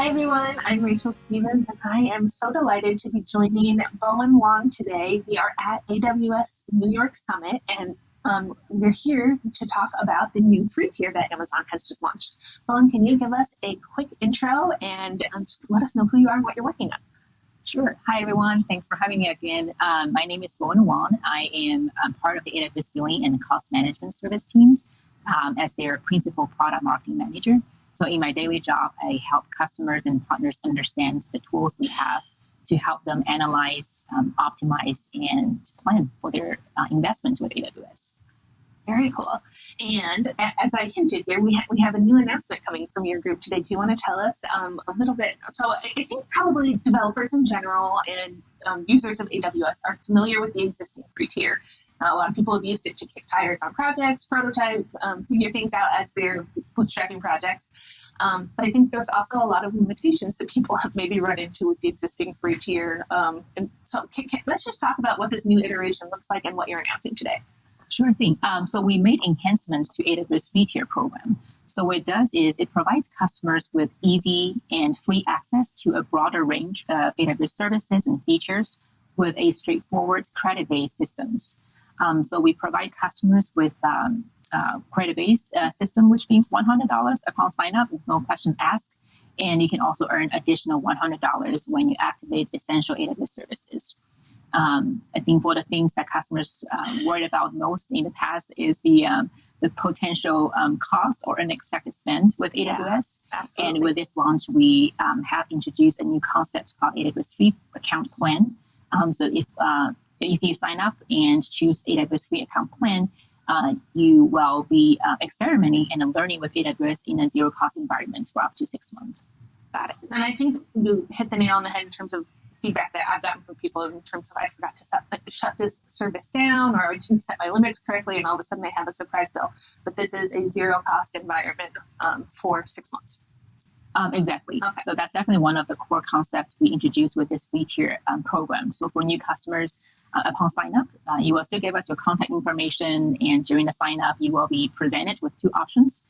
Hi everyone, I'm Rachel Stevens and I am so delighted to be joining Bowen Wang today. We are at AWS New York Summit and we're here to talk about the new free tier that Amazon has just launched. Bowen, can you give us a quick intro and just let us know who you are and what you're working on? Sure. Hi, everyone. Thanks for having me again. My name is Bowen Wang. I am part of the AWS Billing and Cost Management Service teams as their principal product marketing manager. So in my daily job, I help customers and partners understand the tools we have to help them analyze, optimize, and plan for their investments with AWS. Very cool. And as I hinted here, we have a new announcement coming from your group today. Do you want to tell us a little bit? So I think probably developers in general and users of AWS are familiar with the existing free tier. A lot of people have used it to kick tires on projects, prototype, figure things out as they're bootstrapping projects. But I think there's also a lot of limitations that people have maybe run into with the existing free tier. And so let's just talk about what this new iteration looks like and what you're announcing today. Sure thing. So we made enhancements to AWS Free Tier program. So what it does is it provides customers with easy and free access to a broader range of AWS services and features with a straightforward credit-based systems. So we provide customers with credit-based system, which means $100 upon sign up with no question asked. And you can also earn additional $100 when you activate essential AWS services. I think for the things that customers worried about most in the past is the potential cost or unexpected spend with AWS. Absolutely. And with this launch, we have introduced a new concept called AWS Free Account Plan. So if you sign up and choose AWS Free Account Plan, you will be experimenting and learning with AWS in a zero-cost environment for up to 6 months. Got it. And I think you hit the nail on the head in terms of feedback that I've gotten from people in terms of I forgot to shut this service down or I didn't set my limits correctly and all of a sudden I have a surprise bill. But this is a zero-cost environment for 6 months. Exactly. Okay. So that's definitely one of the core concepts we introduced with this free tier program. So for new customers, upon sign up, you will still give us your contact information, and during the sign up, you will be presented with 2 options,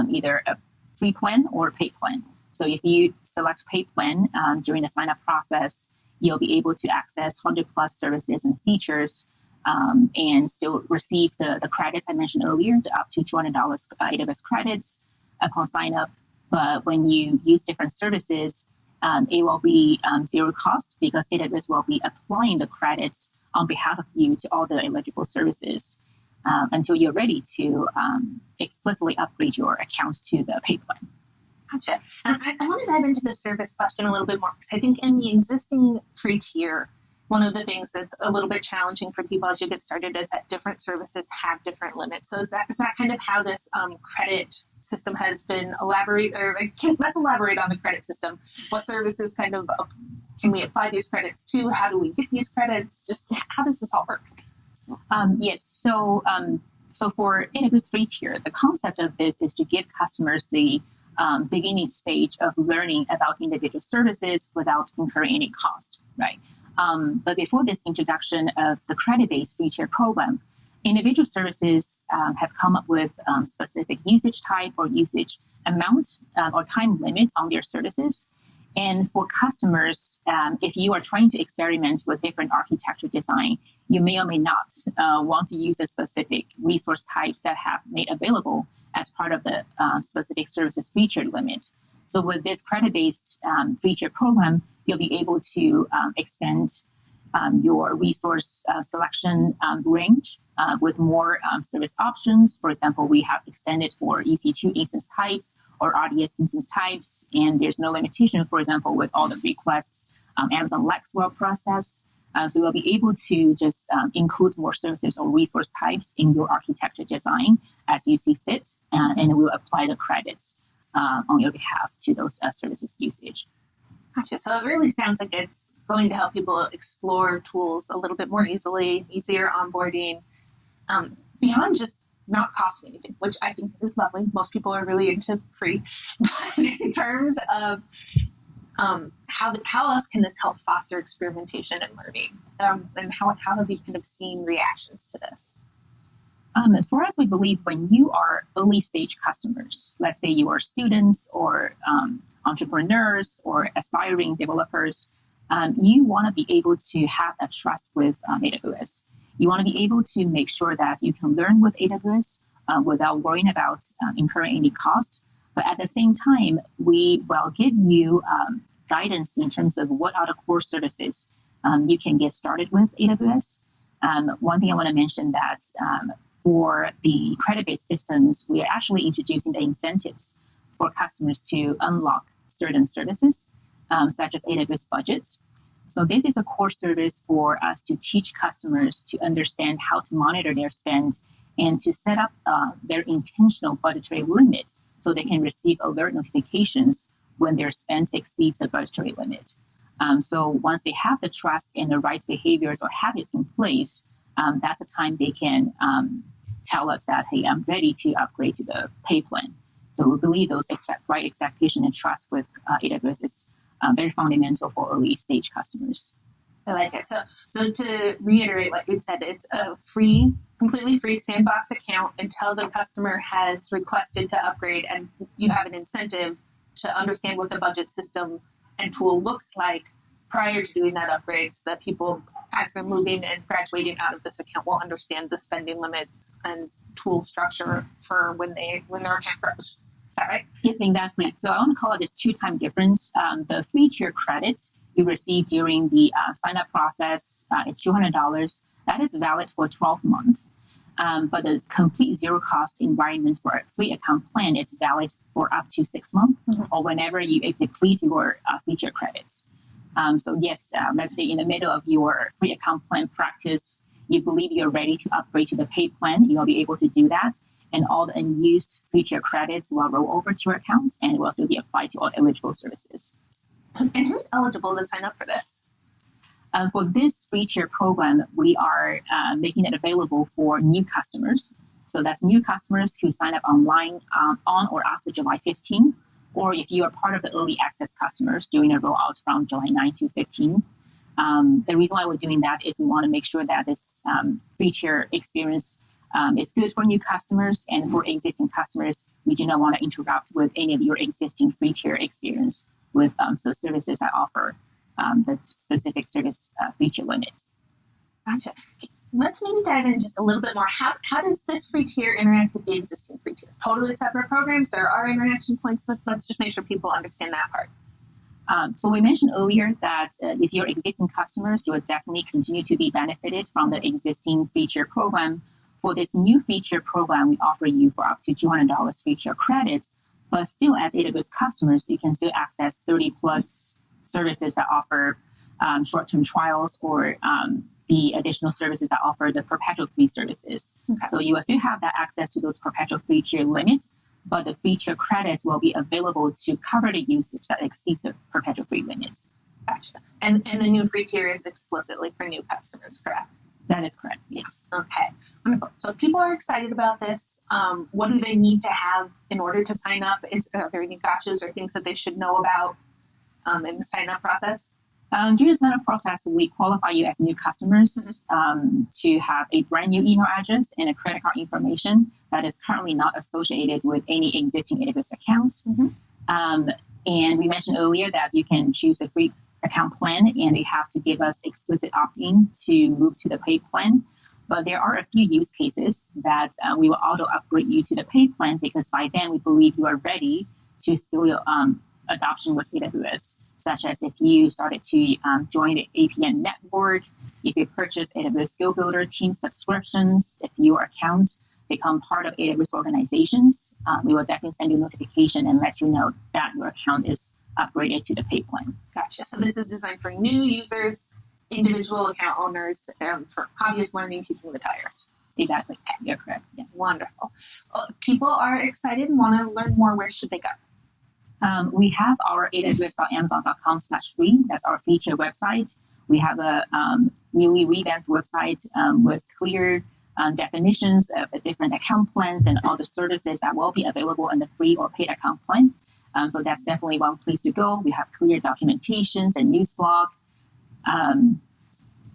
either a free plan or a paid plan. So if you select paid plan during the sign up process, you'll be able to access 100 plus services and features and still receive the credits I mentioned earlier, the up to $200 AWS credits upon sign up. But when you use different services, it will be zero cost because AWS will be applying the credits on behalf of you to all the eligible services until you're ready to explicitly upgrade your accounts to the paid plan. Gotcha. And I want to dive into the service question a little bit more because I think in the existing free tier, one of the things that's a little bit challenging for people as you get started is that different services have different limits. So is that kind of how this credit system has been elaborated? Or let's elaborate on the credit system. What services kind of can we apply these credits to? How do we get these credits? Just how does this all work? Yes. So for AWS Free Tier, the concept of this is to give customers the beginning stage of learning about individual services without incurring any cost, right? But before this introduction of the credit-based free tier program, individual services have come up with specific usage type or usage amount or time limit on their services. And for customers, if you are trying to experiment with different architecture design, you may or may not want to use a specific resource types that have made available as part of the specific services feature limit. So with this credit-based feature program, you'll be able to expand your resource selection range with more service options. For example, we have expanded for EC2 instance types or RDS instance types, and there's no limitation, for example, with all the requests Amazon Lex will process. So we'll be able to just include more services or resource types in your architecture design as you see fit, and we'll apply the credits on your behalf to those services usage. Gotcha. So it really sounds like it's going to help people explore tools a little bit more easily, easier onboarding, beyond just not costing anything, which I think is lovely. Most people are really into free. But in terms of how else can this help foster experimentation and learning? And how have you kind of seen reactions to this? For us, we believe when you are early stage customers, let's say you are students or entrepreneurs or aspiring developers, you want to be able to have that trust with AWS. You want to be able to make sure that you can learn with AWS without worrying about incurring any cost. But at the same time, we will give you guidance in terms of what are the core services you can get started with AWS. One thing I want to mention that for the credit-based systems, we are actually introducing the incentives for customers to unlock certain services, such as AWS budgets. So this is a core service for us to teach customers to understand how to monitor their spend and to set up their intentional budgetary limit so they can receive alert notifications when their spend exceeds the budgetary limit. So once they have the trust and the right behaviors or habits in place, that's the time they can tell us that, hey, I'm ready to upgrade to the pay plan. So we believe those right expectation and trust with AWS is very fundamental for early stage customers. I like it. So to reiterate what you said, it's a free, completely free sandbox account until the customer has requested to upgrade, and you have an incentive to understand what the budget system and tool looks like prior to doing that upgrade, so that people, as they're moving and graduating out of this account, will understand the spending limits and tool structure for when their account grows. Is that right? Yeah, exactly. So I want to call it this two-time difference. The free tier credits you receive during the sign-up process, it's $200. That is valid for 12 months. But the complete zero-cost environment for a free account plan is valid for up to 6 months, or whenever you deplete your free tier credits. So yes, let's say in the middle of your free account plan practice, you believe you're ready to upgrade to the paid plan, you'll be able to do that. And all the unused free tier credits will roll over to your account and will also be applied to all eligible services. And who's eligible to sign up for this? For this free tier program, we are making it available for new customers. So that's new customers who sign up online on or after July 15, or if you are part of the early access customers doing a rollout from July 9 to 15. The reason why we're doing that is we want to make sure that this free tier experience is good for new customers, and for existing customers, we do not want to interrupt with any of your existing free tier experience with the services that offer the specific service free tier limit. Gotcha. Let's maybe dive in just a little bit more. How does this free tier interact with the existing free tier? Totally separate programs. There are interaction points. Let's just make sure people understand that part. So we mentioned earlier that if you're existing customers, you will definitely continue to be benefited from the existing free tier program. For this new free tier program, we offer you for up to $200 free tier credits, but still as AWS customers, you can still access 30 plus services that offer short-term trials or the additional services that offer the perpetual free services. Okay. So you will still have that access to those perpetual free tier limits, but the free tier credits will be available to cover the usage that exceeds the perpetual free limit. Gotcha. And the new free tier is explicitly for new customers, correct? That is correct, yes. Okay, wonderful. So people are excited about this. What do they need to have in order to sign up? Are there any gotchas or things that they should know about in the sign-up process? During the sign-up process, we qualify you as new customers to have a brand new email address and a credit card information that is currently not associated with any existing AWS accounts. And we mentioned earlier that you can choose a free account plan, and they have to give us explicit opt-in to move to the paid plan. But there are a few use cases that we will auto upgrade you to the paid plan, because by then we believe you are ready to scale adoption with AWS, such as if you started to join the APN network, if you purchase AWS Skill Builder team subscriptions, if your accounts become part of AWS organizations, we will definitely send you a notification and let you know that your account is upgraded to the paid plan. Gotcha. So this is designed for new users, individual account owners, for hobbyist learning, kicking the tires. Exactly. You're correct. Yeah. Wonderful. Well, people are excited and want to learn more. Where should they go? We have our aws.amazon.com/free. That's our free tier website. We have a newly revamped website with clear definitions of the different account plans and all the services that will be available in the free or paid account plan. So that's definitely one place to go. We have clear documentations and news blog.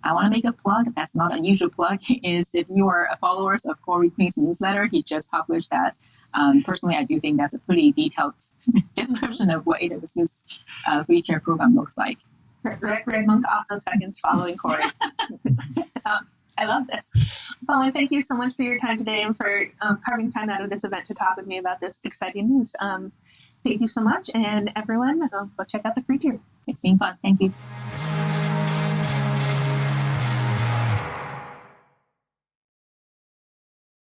I want to make a plug. That's not a usual plug. Is if you are followers of Corey Queen's newsletter, he just published that. Personally, I do think that's a pretty detailed description of what AWS Free Tier program looks like. Red Monk also seconds following Corey. I love this. Bowen, thank you so much for your time today and for carving time out of this event to talk with me about this exciting news. Thank you so much. And everyone, go check out the free tier. It's been fun. Thank you.